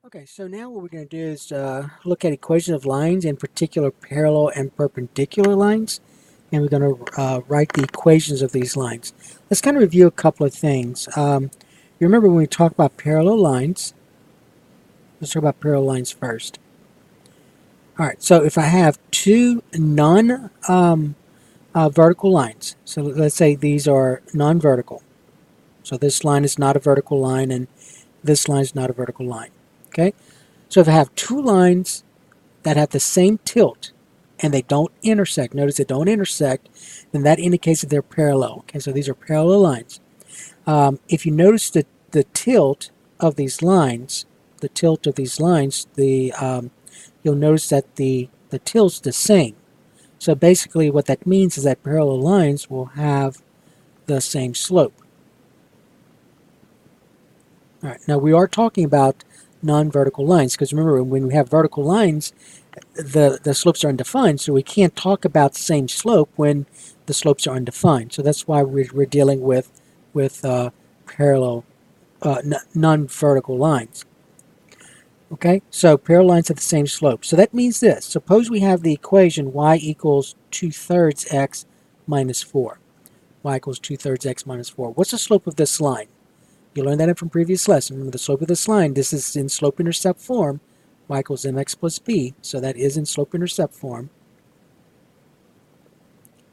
Okay, so now what we're going to do is look at equations of lines, in particular parallel and perpendicular lines, and we're going to write the equations of these lines. Let's kind of review a couple of things. You remember when we talk about parallel lines, let's talk about parallel lines first. All right, so if I have two non-vertical lines, so let's say these are non-vertical. So this line is not a vertical line, and this line is not a vertical line. Okay, so if I have two lines that have the same tilt and they don't intersect, notice they don't intersect, then that indicates that they're parallel. Okay, so these are parallel lines. If you notice the tilt of these lines, you'll notice that the tilt's the same. So basically what that means is that parallel lines will have the same slope. All right, now we are talking about non-vertical lines, because remember, when we have vertical lines, the slopes are undefined, so we can't talk about the same slope when the slopes are undefined. So that's why we're dealing with parallel, non-vertical lines. Okay, so parallel lines have the same slope. So that means this. Suppose we have the equation y equals 2/3 x minus 4. Y equals 2/3 x minus 4. What's the slope of this line? You learned that from previous lesson. Remember the slope of this line, this is in slope-intercept form. Y equals mx plus b, so that is in slope-intercept form.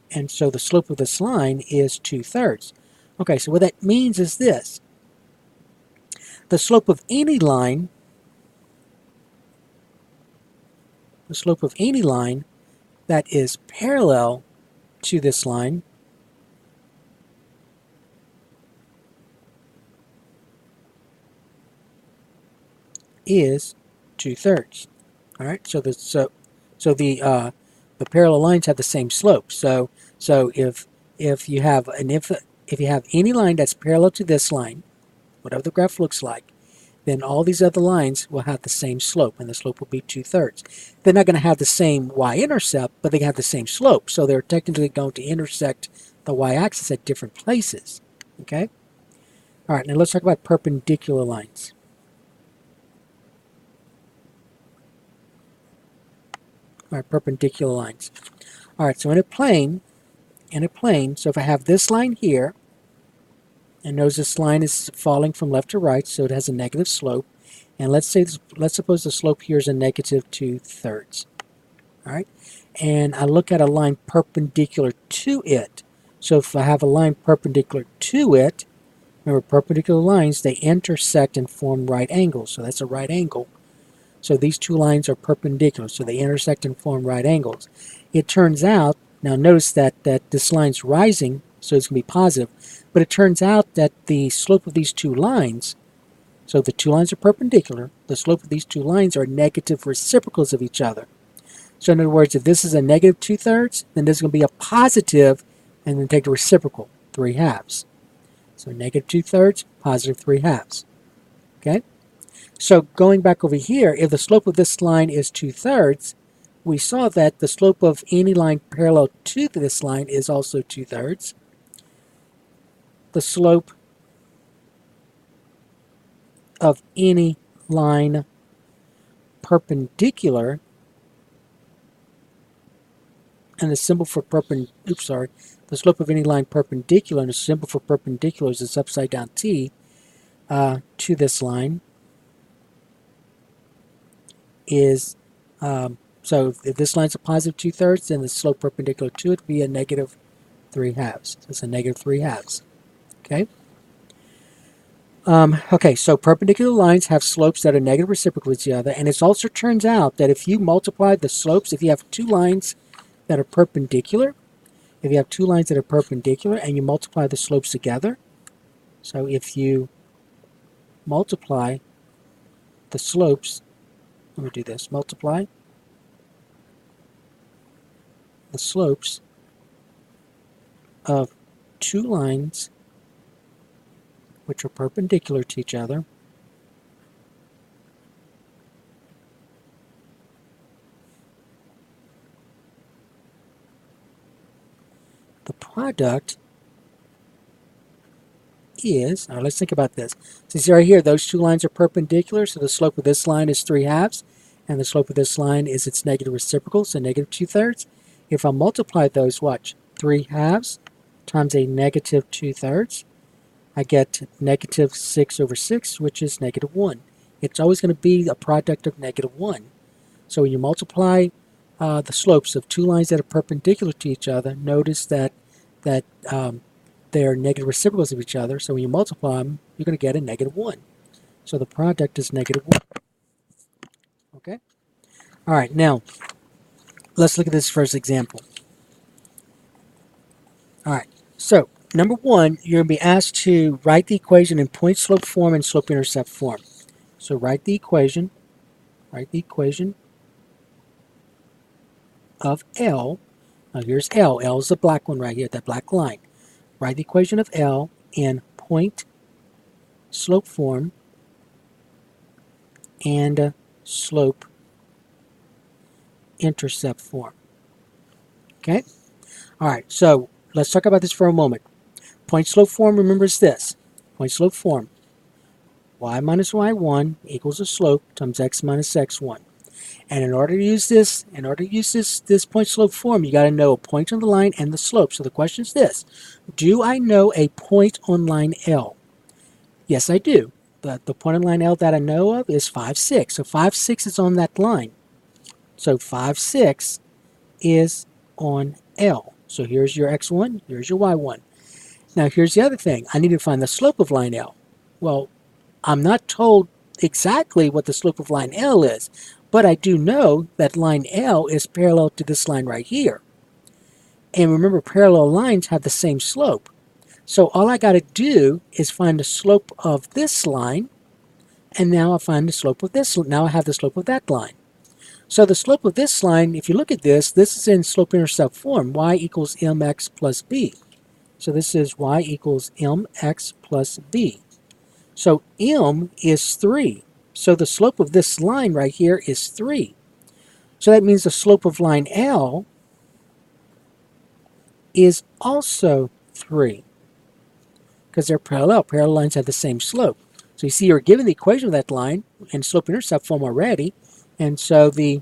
And so the slope of this line is 2/3. Okay, so what that means is this. The slope of any line, that is parallel to this line is 2/3. All right, so the parallel lines have the same slope. So if you have any line that's parallel to this line, whatever the graph looks like, then all these other lines will have the same slope, and the slope will be 2/3. They're not going to have the same y-intercept, but they have the same slope, so they're technically going to intersect the y-axis at different places. Okay? All right, now let's talk about perpendicular lines. All right, perpendicular lines. All right, so in a plane, so if I have this line here, and notice this line is falling from left to right, so it has a negative slope, and let's suppose the slope here is a negative 2/3. All right, and I look at a line perpendicular to it. So if I have a line perpendicular to it, remember perpendicular lines, they intersect and form right angles. So that's a right angle. So these two lines are perpendicular, so they intersect and form right angles. It turns out, now notice that this line's rising, so it's going to be positive, but it turns out that the slope of these two lines, so the two lines are perpendicular, the slope of these two lines are negative reciprocals of each other. So in other words, if this is a negative 2/3, then this is going to be a positive, and then take the reciprocal, 3/2. So negative 2/3, positive 3/2. Okay? So going back over here, if the slope of this line is 2/3, we saw that the slope of any line parallel to this line is also 2/3. The slope of any line perpendicular, and the symbol for the slope of any line perpendicular, and the symbol for perpendicular is this upside down T, to this line is, so if this line's a positive 2/3, then the slope perpendicular to it would be a negative 3/2. So it's a negative 3/2. Okay? Okay, so perpendicular lines have slopes that are negative reciprocal to each other, and it also turns out that if you multiply the slopes, if you have two lines that are perpendicular, and you multiply the slopes together, so if you multiply the slopes, let me do this, multiply the slopes of two lines which are perpendicular to each other, the product is, now let's think about this. So see right here, those two lines are perpendicular, so the slope of this line is 3/2, and the slope of this line is its negative reciprocal, so negative 2/3. If I multiply those, watch, 3/2 times a negative 2/3, I get negative 6/6, which is -1. It's always going to be a product of -1. So when you multiply the slopes of two lines that are perpendicular to each other, notice that they're negative reciprocals of each other. So when you multiply them, you're going to get a -1. So the product is -1. Okay? All right, now let's look at this first example. All right, so number one, you're going to be asked to write the equation in point slope form and slope intercept form. So write the equation of L. Now here's L. L is the black one right here, that black line. Write the equation of L in point slope form and slope intercept form. Okay? All right, so let's talk about this for a moment. Point slope form, remember, is this. Point slope form, y minus y1 equals the slope times x minus x1. And in order to use this point slope form, you got to know a point on the line and the slope. So the question is this: do I know a point on line L? Yes, I do. The point on line L that I know of is 5, 6. So 5, 6 is on that line. So 5, 6 is on L. So here's your x1, here's your y1. Now here's the other thing. I need to find the slope of line L. Well, I'm not told exactly what the slope of line L is, but I do know that line L is parallel to this line right here. And remember, parallel lines have the same slope. So all I got to do is find the slope of this line, and now I find the slope of this. Now I have the slope of that line. So the slope of this line, if you look at this is in slope-intercept form, y equals mx plus b. So this is y equals mx plus b. So m is 3. So the slope of this line right here is 3. So that means the slope of line L is also 3. Because they're parallel. Parallel lines have the same slope. So you see you're given the equation of that line in slope-intercept form already. And so the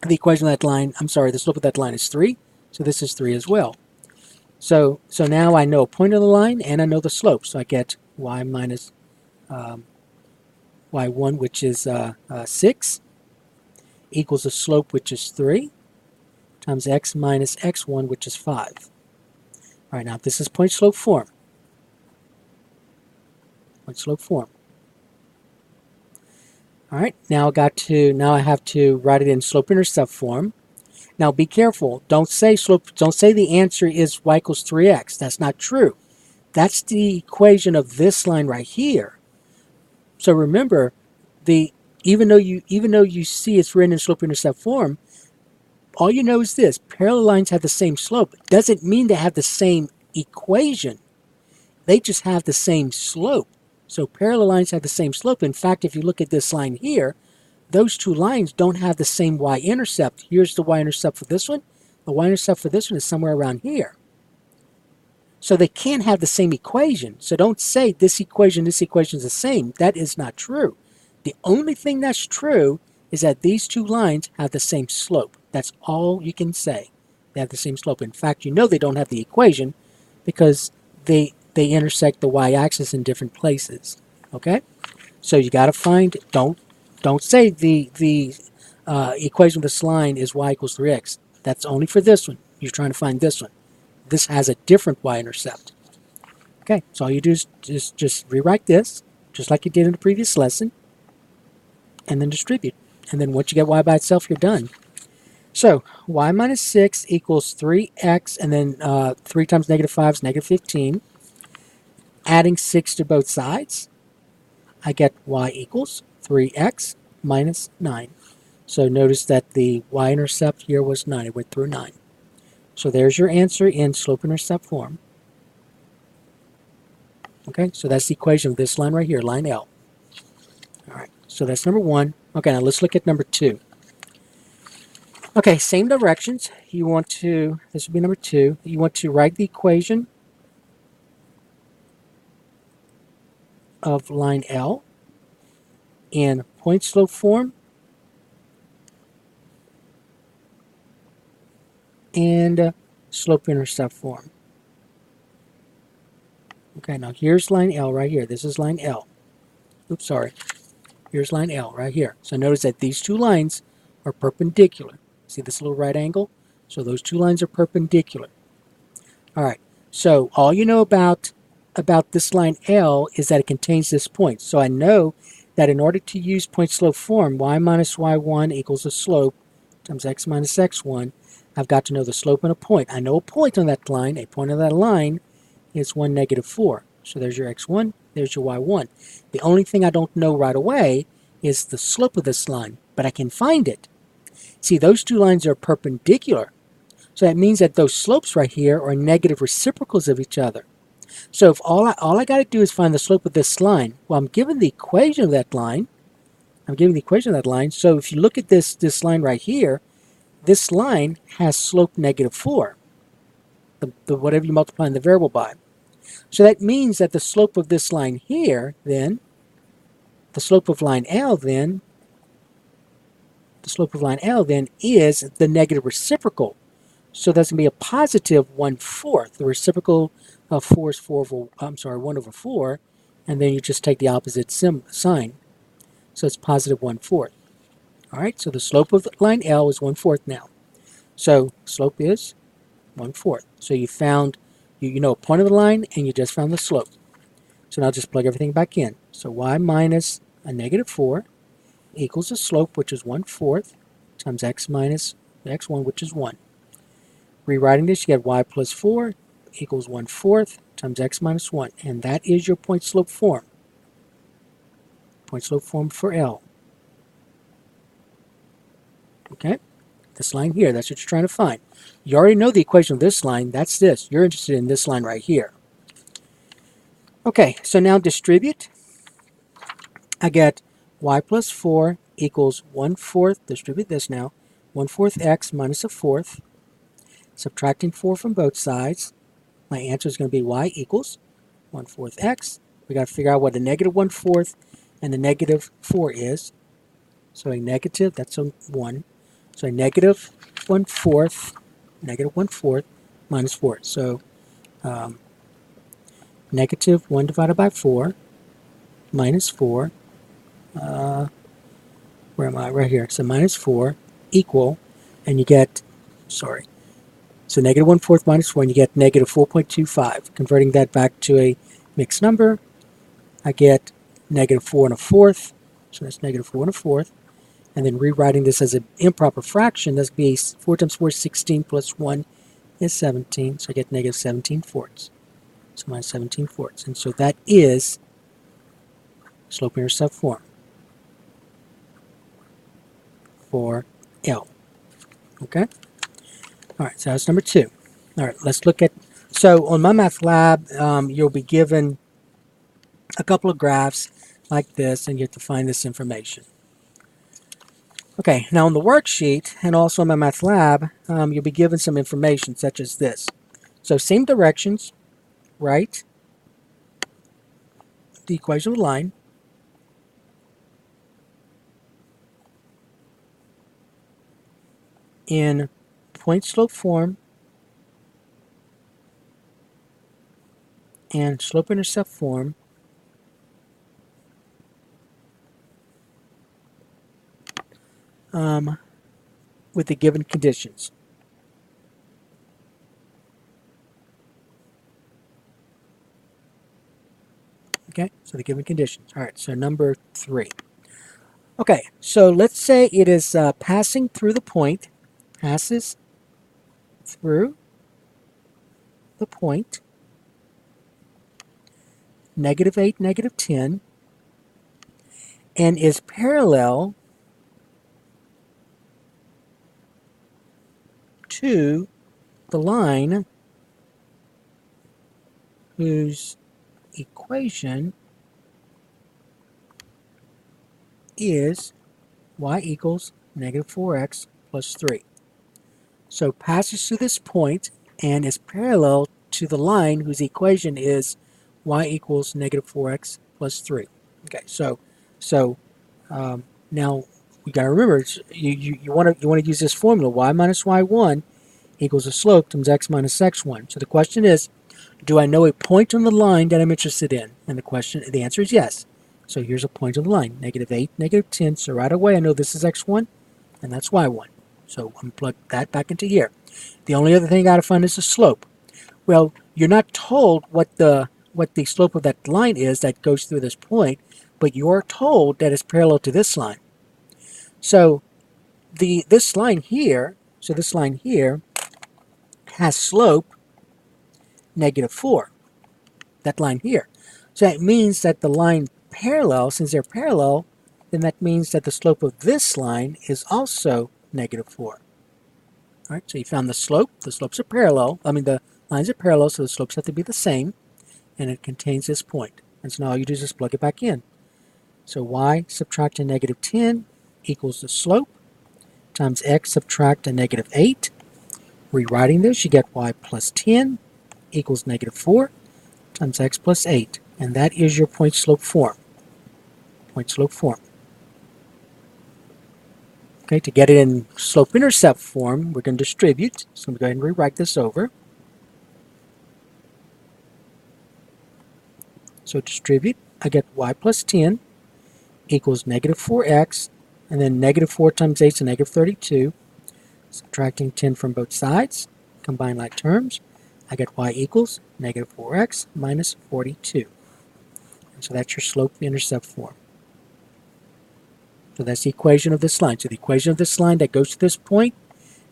equation of that line, the slope of that line is 3. So this is 3 as well. So now I know a point of the line and I know the slope. So I get y minus y1, which is 6, equals the slope, which is 3, times x minus x1, which is 5. All right, now this is point slope form. Point slope form. All right, now I have to write it in slope intercept form. Now be careful. Don't say the answer is y equals 3x. That's not true. That's the equation of this line right here. So remember, even though you see it's written in slope intercept form, all you know is this: parallel lines have the same slope. It doesn't mean they have the same equation. They just have the same slope. So parallel lines have the same slope. In fact, if you look at this line here, those two lines don't have the same y-intercept. Here's the y-intercept for this one. The y-intercept for this one is somewhere around here. So they can't have the same equation. So don't say this equation is the same. That is not true. The only thing that's true is that these two lines have the same slope. That's all you can say. They have the same slope. In fact, you know they don't have the equation because they intersect the y-axis in different places. Okay? So you got to find, don't say the equation of this line is y equals 3x. That's only for this one. You're trying to find this one. This has a different y-intercept. Okay, so all you do is just rewrite this, just like you did in the previous lesson, and then distribute. And then once you get y by itself, you're done. So y minus 6 equals 3x, and then 3 times -5 is -15. Adding 6 to both sides, I get y equals 3x minus 9. So notice that the y-intercept here was 9. It went through 9. So there's your answer in slope-intercept form. Okay, so that's the equation of this line right here, line L. All right, so that's number 1. Okay, now let's look at number 2. Okay, same directions. This would be number 2. You want to write the equation of line L in point slope form and slope-intercept form. Okay, now here's line L right here. This is line L. Oops, sorry. Here's line L right here. So notice that these two lines are perpendicular. See this little right angle? So those two lines are perpendicular. All right. So all you know about this line L is that it contains this point. So I know that in order to use point slope form, y minus y1 equals the slope times x minus x1, I've got to know the slope and a point. I know a point on that line. A point on that line is 1, negative 4. So there's your x1, there's your y1. The only thing I don't know right away is the slope of this line, but I can find it. See, those two lines are perpendicular. So that means that those slopes right here are negative reciprocals of each other. So if all I got to do is find the slope of this line, well, I'm given the equation of that line. So if you look at this line right here, this line has slope negative 4, the whatever you multiply the variable by. So that means that the slope of this line here, then, the slope of line L then is the negative reciprocal. So that's going to be a positive 1/4. The reciprocal of 4 is 1 over 4, and then you just take the opposite sign. So it's positive 1/4. All right, so the slope of line L is 1/4 now. So slope is 1/4. So you found, you know a point of the line, and you just found the slope. So now just plug everything back in. So y minus a negative 4 equals the slope, which is 1/4, times x minus x1, which is 1. Rewriting this, you get y plus 4 equals 1/4 times x minus 1. And that is your point slope form. Point slope form for L. Okay? This line here, that's what you're trying to find. You already know the equation of this line. That's this. You're interested in this line right here. Okay, so now distribute. I get y plus 4 equals 1/4. Distribute this now. 1/4 x minus a fourth. Subtracting 4 from both sides, my answer is going to be y equals 1/4 x. We got to figure out what a negative 1/4 and the negative 4 is. So a negative, that's a 1. So a negative 1/4 minus 4. So negative 1 divided by 4 minus 4. Where am I? Right here. So minus 4 equal, and you get, so negative 1/4 minus 4, and you get negative 4.25. Converting that back to a mixed number, I get negative 4 1/4. So that's negative 4 1/4. And then rewriting this as an improper fraction, that's be 4 times 4 is 16 plus 1 is 17. So I get negative 17/4. So minus 17/4. And so that is slope-intercept form for L. Okay? All right, so that's number 2. All right, let's look at, so on my math lab, you'll be given a couple of graphs like this, and you have to find this information. Okay, now on the worksheet, and also in my math lab, you'll be given some information such as this. So same directions, write the equation of the line, in point slope form and slope-intercept form, with the given conditions. Okay, so the given conditions. All right, so number 3. Okay, so let's say it is passing through the point, passes through the point, negative 8, negative 10, and is parallel to the line whose equation is y equals negative 4x plus 3. So passes through this point and is parallel to the line whose equation is y equals negative 4x plus 3. Okay, so now we got to remember, you want to use this formula, y minus y1 equals a slope times x minus x1. So the question is, do I know a point on the line that I'm interested in? And the answer is yes. So here's a point on the line, -8, -10. So right away I know this is x1 and that's y1. So I'm going to plug that back into here. The only other thing I got to find is the slope. Well, you're not told what the slope of that line is that goes through this point, but you are told that it's parallel to this line. So this line here, has slope -4. That line here. So that means that the line parallel, since they're parallel, then that means that the slope of this line is also -4. All right, so you found the slope. The slopes are parallel. I mean, the lines are parallel, so the slopes have to be the same, and it contains this point. And so now all you do is just plug it back in. So y subtract a -10 equals the slope times x subtract a -8. Rewriting this, you get y plus 10 equals -4 times x plus 8. And that is your point-slope form. Point-slope form. Okay, to get it in slope-intercept form, we're going to distribute. So I'm going to go ahead and rewrite this over. So distribute, I get y plus 10 equals -4x, and then -4 times 8 is a -32. Subtracting 10 from both sides, combine like terms, I get y equals -4x minus 42. And so that's your slope-intercept form. So that's the equation of this line. So the equation of this line that goes to this point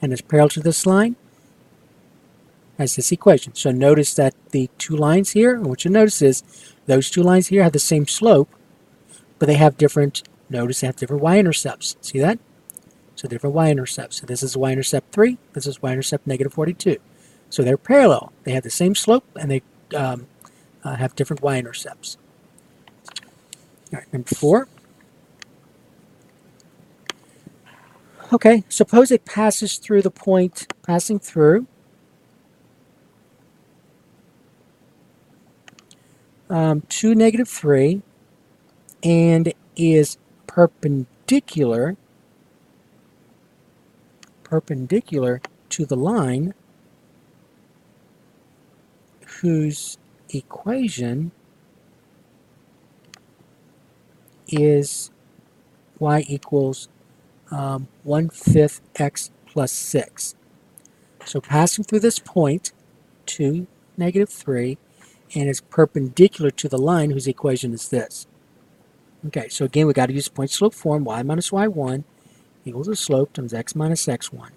and is parallel to this line has this equation. So notice that the two lines here, and what you notice is those two lines here have the same slope, but they have different, notice they have different y-intercepts. See that? So different y-intercepts. So this is y-intercept 3, this is y-intercept -42. So they're parallel. They have the same slope, and they have different y-intercepts. All right, number 4. Okay, suppose it passes through the point, passing through to -3 and is perpendicular to the line whose equation is y equals 1/5 x plus 6. So passing through this point to -3 and is perpendicular to the line whose equation is this. Okay, so again we got to use point-slope form. Y minus y1 equals the slope times x minus x1.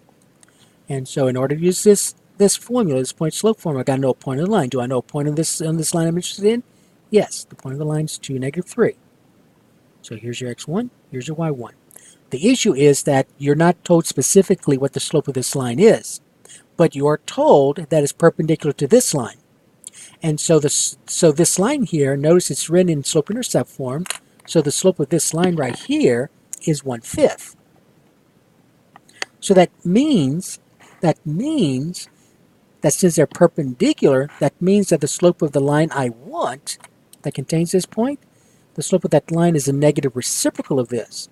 And so in order to use this formula, this point-slope form, I got to know a point of the line. Do I know a point on this line I'm interested in? Yes, the point of the line is 2, -3. So here's your x1, here's your y1. The issue is that you're not told specifically what the slope of this line is, but you are told that it's perpendicular to this line. And so this line here, notice it's written in slope-intercept form, so the slope of this line right here is 1/5. So that means that since they're perpendicular, that means that the slope of the line I want that contains this point, the slope of that line is a negative reciprocal of this.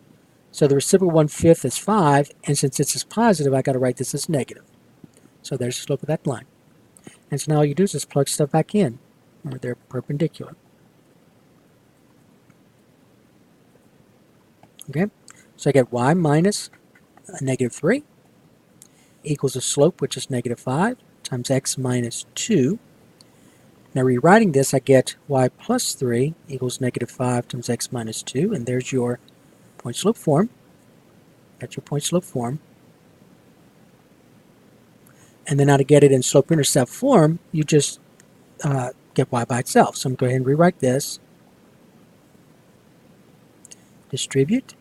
So the reciprocal 1/5 is 5, and since this is positive, I got to write this as negative. So there's the slope of that line. And so now all you do is just plug stuff back in, or they're perpendicular. Okay, so I get y minus a -3 equals a slope, which is -5, times x minus 2. Now rewriting this, I get y plus 3 equals -5 times x minus 2, and there's your point-slope form. That's your point-slope form. And then now to get it in slope-intercept form, you just get y by itself. So I'm going to go ahead and rewrite this. Distribute.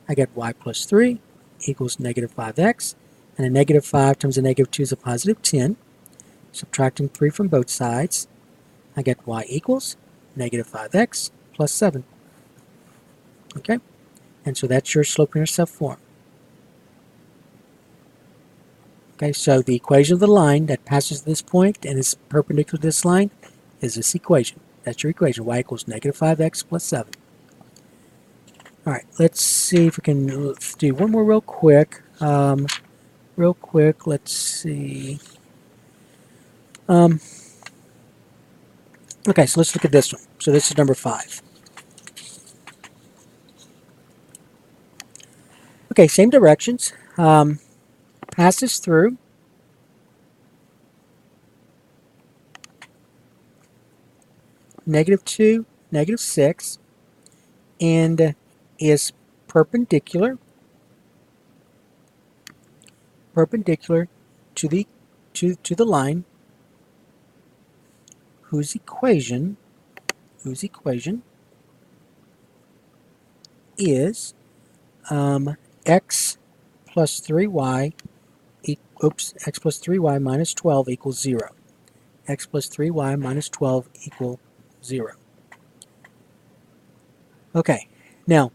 I get y plus 3 equals -5x, and a -5 times a -2 is a +10. Subtracting 3 from both sides, I get y equals -5x plus 7. Okay, and so that's your slope-intercept form. Okay, so the equation of the line that passes this point and is perpendicular to this line is this equation. That's your equation. Y equals negative 5x plus 7. All right, let's see if we can do one more real quick. Let's see. Okay, so let's look at this one. So this is number 5. Okay, same directions. Passes through. -2, -6, and is perpendicular to the line whose equation is x plus 3y x plus 3y minus 12 equals 0. X plus 3y minus 12 equal 0. Okay, now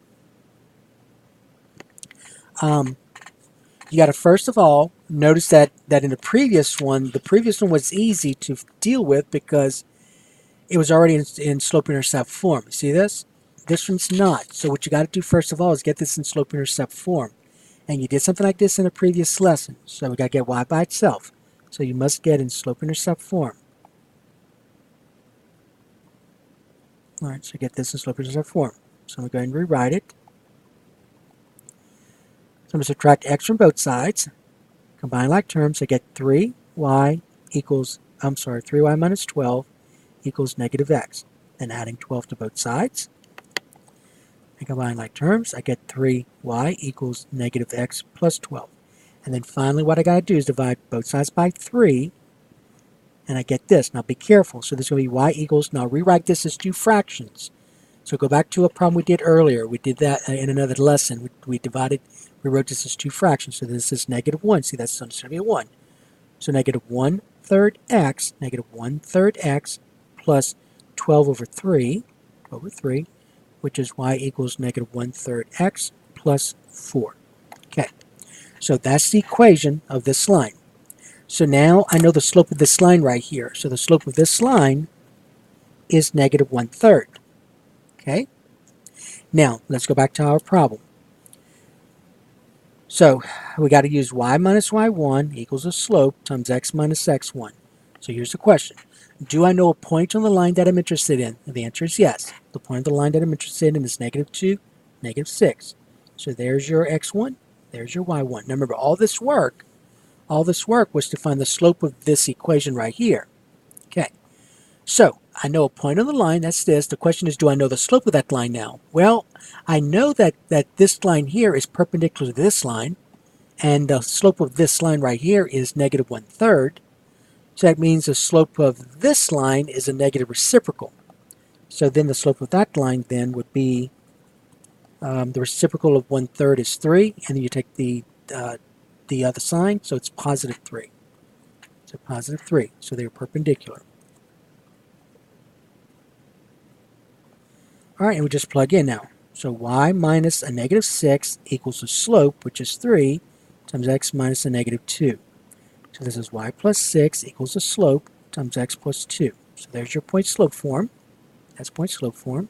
you got to first of all notice that in the previous one was easy to deal with because it was already in slope-intercept form. You see this? This one's not. So what you got to do first of all is get this in slope-intercept form. And you did something like this in a previous lesson. So we got to get y by itself. So you must get in slope-intercept form. All right, so get this in slope-intercept form. So I'm going to go ahead and rewrite it. So I'm going to subtract x from both sides. Combine like terms, I get 3y minus 12 equals negative x. Then adding 12 to both sides. And combine like terms, I get 3y equals negative x plus 12. And then finally what I got to do is divide both sides by 3, and I get this. Now be careful. So this is going to be y equals, now rewrite this as two fractions. So go back to a problem we did earlier. We did that in another lesson. We wrote this as two fractions. So this is negative 1. See, that's going to be a 1. So negative 1/3 x plus 12 over 3, which is y equals negative 1/3 x plus 4. Okay, so that's the equation of this line. So now I know the slope of this line right here. So the slope of this line is negative 1/3. Okay, now let's go back to our problem. So we got to use y minus y1 equals a slope times x minus x1. So here's the question. Do I know a point on the line that I'm interested in? And the answer is yes. The point of the line that I'm interested in is -2, -6. So there's your x1, there's your y1. Now remember, all this work was to find the slope of this equation right here. Okay, so I know a point on the line, that's this. The question is, do I know the slope of that line now? Well, I know that this line here is perpendicular to this line, and the slope of this line right here is negative 1/3. So that means the slope of this line is a negative reciprocal. So then the slope of that line then would be, the reciprocal of 1/3 is 3, and then you take the other sign, so it's positive 3. So positive 3, so they're perpendicular. All right, and we just plug in now. So y minus a -6 equals the slope, which is 3, times x minus a -2. So this is y plus 6 equals the slope times x plus 2. So there's your point-slope form. That's point-slope form.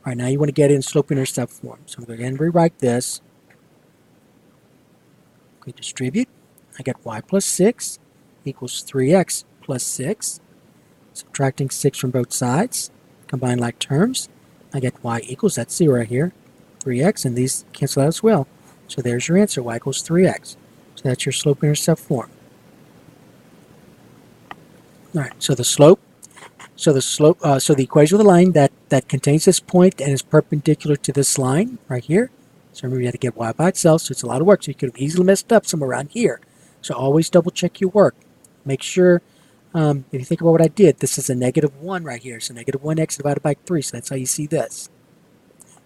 All right, now you want to get it in slope-intercept form. So I'm going to go ahead and rewrite this. Okay, distribute. I get y plus 6 equals 3x plus 6. Subtracting 6 from both sides. Combine like terms. I get y equals, that's 0 right here, 3x, and these cancel out as well. So there's your answer, y equals 3x. So that's your slope-intercept form. All right, so the equation of the line that contains this point and is perpendicular to this line right here. So remember, you had to get y by itself, so it's a lot of work. So you could have easily messed up somewhere around here. So always double check your work. Make sure, if you think about what I did, this is a -1 right here. So -1x divided by 3, so that's how you see this.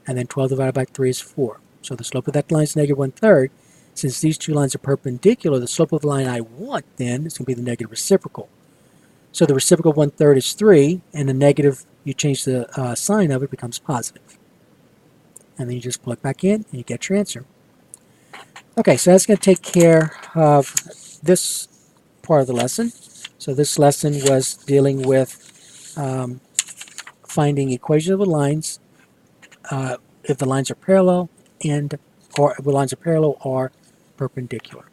And then 12 divided by 3 is 4. So the slope of that line is -1/3. Since these two lines are perpendicular, the slope of the line I want then is going to be the negative reciprocal. So the reciprocal of 1/3 is 3, and the negative, you change the sign of it, becomes positive. And then you just plug back in, and you get your answer. Okay, so that's going to take care of this part of the lesson. So this lesson was dealing with finding equations of the lines if the lines are parallel or if the lines are parallel or perpendicular.